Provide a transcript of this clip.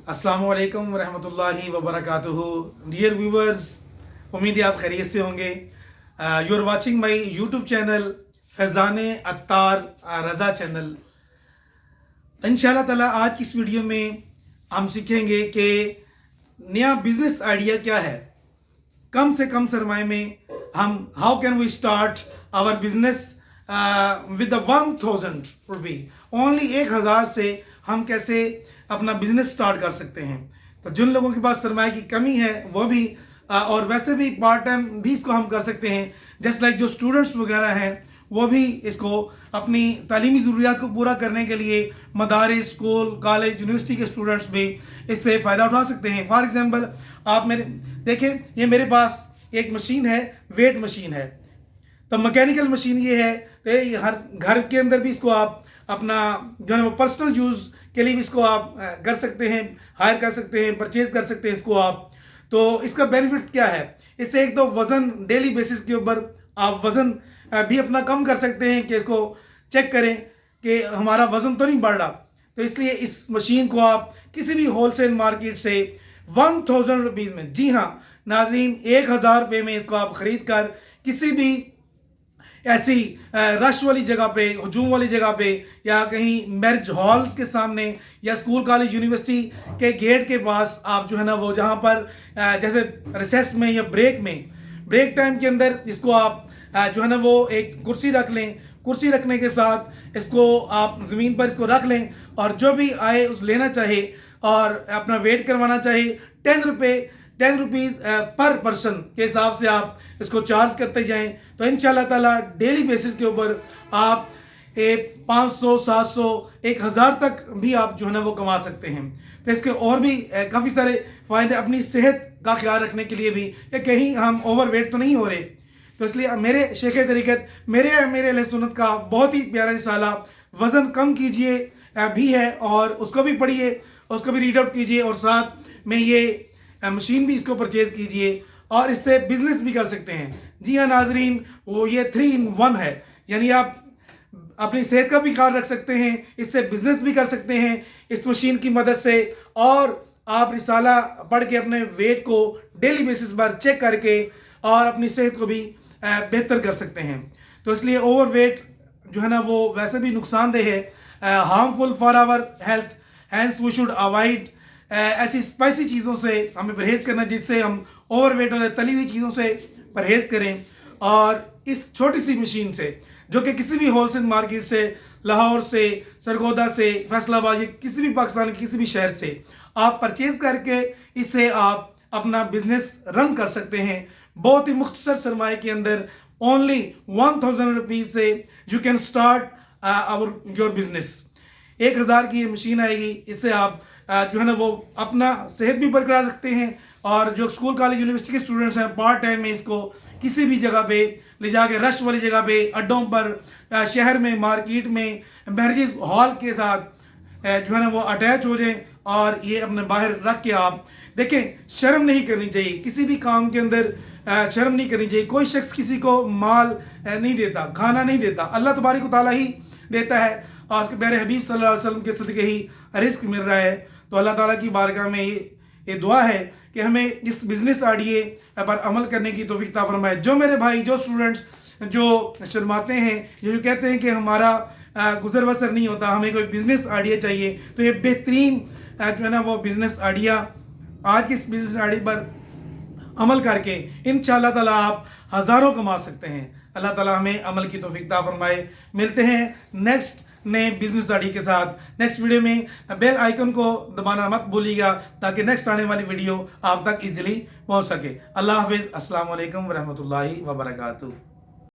अस्सलामु अलैकुम वरहमतुल्लाहि वबरकातुहू। डियर व्यूवर्स, उम्मीद है आप खैरियत से होंगे। You are watching my YouTube channel Faizan Attar Raza channel. इंशाअल्लाह ताला आज की इस वीडियो में हम सीखेंगे कि नया बिजनेस आइडिया क्या है। कम से कम सरमाए में हम how can we start our business with 1000 rupee. Only 1000 से हम कैसे अपना बिजनेस स्टार्ट कर सकते हैं। तो जिन लोगों के पास सरमाए की कमी है वो भी और वैसे भी पार्ट टाइम भी इसको हम कर सकते हैं। जस्ट लाइक जो स्टूडेंट्स वगैरह हैं वो भी इसको अपनी तालीमी ज़रूरियात को पूरा करने के लिए मदारिस, स्कूल, कॉलेज, यूनिवर्सिटी के स्टूडेंट्स भी इससे फ़ायदा उठा सकते हैं। फॉर एग्जांपल आप मेरे देखें, ये मेरे पास एक मशीन है, वेट मशीन है। तो मैकेनिकल मशीन ये है कि हर घर के अंदर भी इसको आप अपना जो है वो पर्सनल यूज़ के लिए भी इसको आप कर सकते हैं, हायर कर सकते हैं, परचेज कर सकते हैं इसको आप। तो इसका बेनिफिट क्या है, इससे एक तो वज़न डेली बेसिस के ऊपर आप वज़न भी अपना कम कर सकते हैं कि इसको चेक करें कि हमारा वज़न तो नहीं बढ़ रहा। तो इसलिए इस मशीन को आप किसी भी होलसेल मार्केट से 1000 रुपीज़ में, जी हाँ नाजरीन, 1000 रुपये में इसको आप ख़रीद कर किसी भी ऐसी रश वाली जगह पे, हजूम वाली जगह पे, या कहीं मैरिज हॉल्स के सामने, या स्कूल कॉलेज यूनिवर्सिटी के गेट के पास आप जो है ना वो जहाँ पर जैसे रिसेस में या ब्रेक टाइम के अंदर इसको आप जो है ना वो एक कुर्सी रख लें। कुर्सी रखने के साथ इसको आप ज़मीन पर इसको रख लें और जो भी आए उस लेना चाहे और अपना वेट करवाना चाहे 10 रुपीज़ पर पर्सन के हिसाब से आप इसको चार्ज करते जाएं। तो इंशाल्लाह ताला डेली बेसिस के ऊपर आप 500, 700, 1000 तक भी आप जो है ना वो कमा सकते हैं। तो इसके और भी काफ़ी सारे फ़ायदे, अपनी सेहत का ख्याल रखने के लिए भी, या कहीं हम ओवरवेट तो नहीं हो रहे। तो इसलिए मेरे शेख तरीक़त, मेरे अहले सुन्नत का बहुत ही प्यारा रिसाला वज़न कम कीजिए भी है, और उसको भी पढ़िए, उसको भी रीड आउट कीजिए, और साथ में ये मशीन भी इसको परचेज़ कीजिए और इससे बिज़नेस भी कर सकते हैं। जी हाँ नाजरीन, वो ये 3 in 1 है, यानी आप अपनी सेहत का भी ख्याल रख सकते हैं, इससे बिज़नेस भी कर सकते हैं इस मशीन की मदद से, और आप रिसाला पढ़ के अपने वेट को डेली बेसिस पर चेक करके और अपनी सेहत को भी बेहतर कर सकते हैं। तो इसलिए ओवरवेट जो है ना वो वैसे भी नुकसानदेह है, harmful for our health, hence we should avoid ऐसी स्पाइसी चीज़ों से हमें परहेज़ करना, जिससे हम ओवरवेट और तली हुई चीज़ों से परहेज़ करें। और इस छोटी सी मशीन से, जो कि किसी भी होलसेल मार्केट से, लाहौर से, सरगोदा से, फैसलाबाद, किसी भी पाकिस्तान के किसी भी शहर से आप परचेज़ करके इससे आप अपना बिजनेस रन कर सकते हैं। बहुत ही मुख्तसर सरमाए के अंदर ओनली 1000 रुपीज़ से you can start your business. 1000 की ये मशीन आएगी, इससे आप जो है ना वो अपना सेहत भी बरकरार रखते हैं, और जो स्कूल कॉलेज यूनिवर्सिटी के स्टूडेंट्स हैं पार्ट टाइम में इसको किसी भी जगह पे ले जाके, रश वाली जगह पे, अड्डों पर, शहर में, मार्केट में, मैरिज हॉल के साथ जो है ना वो अटैच हो जाएं, और ये अपने बाहर रख के आप देखें। शर्म नहीं करनी चाहिए, किसी भी काम के अंदर शर्म नहीं करनी चाहिए। कोई शख्स किसी को माल नहीं देता, खाना नहीं देता, अल्लाह तबारक व तआला ही देता है, और उसके प्यारे हबीब सल्लल्लाहु अलैहि वसल्लम के सदक़े ही रिज़्क़ मिल रहा है। तो अल्लाह ताला की बारगाह में ये दुआ है कि हमें इस बिज़नेस आइडिया पर अमल करने की तौफीक अता फरमाए। जो मेरे भाई, जो स्टूडेंट्स जो शर्माते हैं, जो कहते हैं कि हमारा गुजर बसर नहीं होता, हमें कोई बिज़नेस आइडिया चाहिए, तो ये बेहतरीन जो है ना वो बिज़नेस आइडिया, आज के इस बिज़नेस आइडिया पर अमल करके इंशाअल्लाह ताला आप हज़ारों कमा सकते हैं। अल्लाह ताला हमें अमल की तौफीक अता फरमाए। मिलते हैं नेक्स्ट नए बिजनेस आइडिया के साथ नेक्स्ट वीडियो में। बेल आइकन को दबाना मत भूलिएगा ताकि नेक्स्ट आने वाली वीडियो आप तक इजीली पहुंच सके। अल्लाह हाफिज़। अस्सलाम वालेकुम व रहमतुल्लाहि व बरकातुहू।